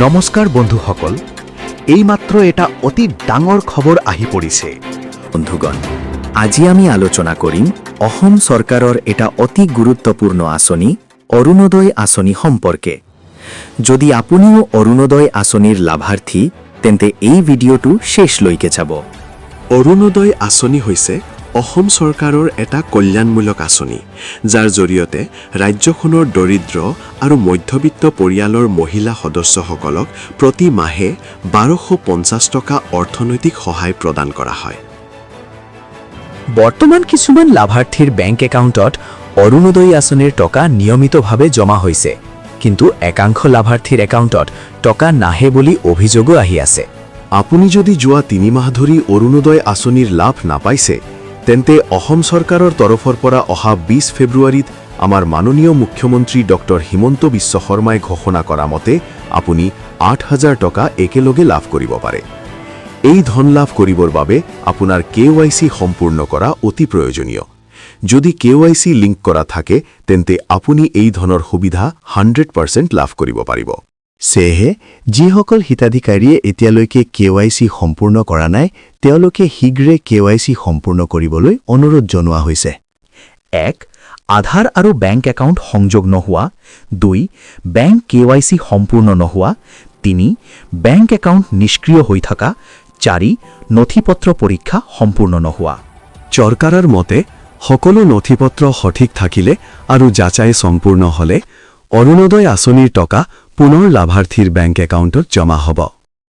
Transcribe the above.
নমস্কাৰ বন্ধুসকল, এইমাত্ৰ এটা অতি ডাঙৰ খবৰ আহি পৰিছে। বন্ধুগণ, আজি আমি আলোচনা কৰিম অসম চৰকাৰৰ এটা অতি গুৰুত্বপূৰ্ণ আঁচনি অৰুণোদয় আঁচনি সম্পৰ্কে। যদি আপুনিও অৰুণোদয় আঁচনিৰ লাভাৰ্থী, তেন্তে এই ভিডিঅ'টো শেষলৈকে চাব। অৰুণোদয় আঁচনি হৈছে অসম চৰকাৰৰ এটা কল্যাণমূলক আঁচনি, যাৰ জৰিয়তে ৰাজ্যখনৰ দৰিদ্ৰ আৰু মধ্যবিত্ত পৰিয়ালৰ মহিলা সদস্যসকলক প্ৰতি মাহে 1250 টকা অৰ্থনৈতিক সহায় প্ৰদান কৰা হয়। বৰ্তমান কিছুমান লাভাৰ্থীৰ বেংক একাউণ্টত অৰুণোদয় আঁচনিৰ টকা নিয়মিতভাৱে জমা হৈছে, কিন্তু একাংশ লাভাৰ্থীৰ একাউণ্টত টকা নাহে বুলি অভিযোগো আহি আছে। আপুনি যদি যোৱা 3 মাহ ধৰি অৰুণোদয় আঁচনিৰ লাভ নাপাইছে, তেন্তে অসম চৰকাৰৰ তৰফৰ পৰা অহা 20 ফেব্ৰুৱাৰীত আমাৰ মাননীয় মুখ্যমন্ত্ৰী ডক্টৰ হিমন্ত বিশ্ব শৰ্মাই ঘোষণা কৰা মতে আপুনি 8000 টকা একেলগে লাভ কৰিব পাৰে। এই ধন লাভ কৰিবৰ বাবে আপোনাৰ KYC সম্পূৰ্ণ কৰা অতি প্ৰয়োজনীয়। যদি KYC লিংক কৰা থাকে, তেন্তে আপুনি এই ধনৰ সুবিধা 100% লাভ কৰিব পাৰিব। সেয়েহে যিসকল হিতাধিকাৰীয়ে এতিয়ালৈকে KYC সম্পূৰ্ণ কৰা নাই, তেওঁলোকে শীঘ্ৰে KYC সম্পূৰ্ণ কৰিবলৈ অনুৰোধ জনোৱা হৈছে। 1. আধাৰ আৰু বেংক একাউণ্ট সংযোগ নোহোৱা। 2. বেংক KYC সম্পূৰ্ণ নোহোৱা। 3. বেংক একাউণ্ট নিষ্ক্ৰিয় হৈ থকা। 4. নথিপত্ৰ পৰীক্ষা সম্পূৰ্ণ নোহোৱা। চৰকাৰৰ মতে সকলো নথিপত্ৰ সঠিক থাকিলে আৰু যাচাই সম্পূৰ্ণ হলে অৰুণোদয় আঁচনিৰ টকা পুনৰ লাভাৰ্থীৰ বেংক একাউণ্টত জমা হ'ব।